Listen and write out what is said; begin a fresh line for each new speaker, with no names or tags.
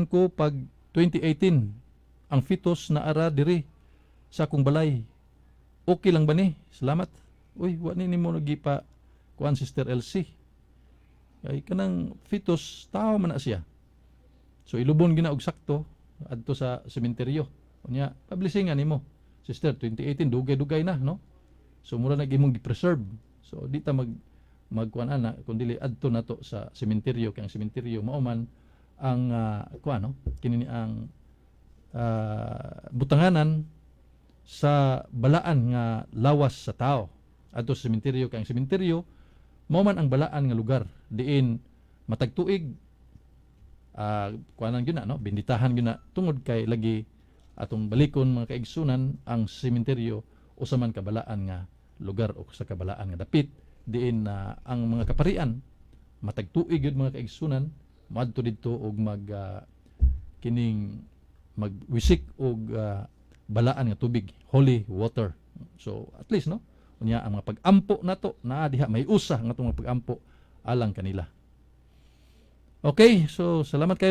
ko pag 2018 ang fetus na ara diri sa akong balay. Okay lang ba ni? Salamat. Uy, wa ni mo nagipa kuan Sister LC. Kay kanang fetus tao man na siya. So ilubon gina og sakto adto sa sementeryo. Unya, publishingan nimo. Sister, 2018 dugay-dugay na, no? So mura na gimong gi-preserve. So di ta magkuan ana kundi adto nato sa sementeryo kay ang sementeryo mao man ang kuan no kini ang butanganan sa balaan nga lawas sa tao adto sa sementeryo kay ang sementeryo mao man ang balaan nga lugar diin matag tuig kuanan gyud na no binditahan gyud na tungod kay lagi atong balikon mga kaigsunan ang sementeryo usa man kabalaan nga lugar o sa kabalaan nga dapit diin ang mga kaparian matag tuig gyud mga kaigsunan maadto didto og kining magwisik og balaan nga tubig, holy water. So at least no, unya ang mga pag-ampo nato naa diha may usa nga mga pag-ampo alang kanila. Okay, so salamat kayo.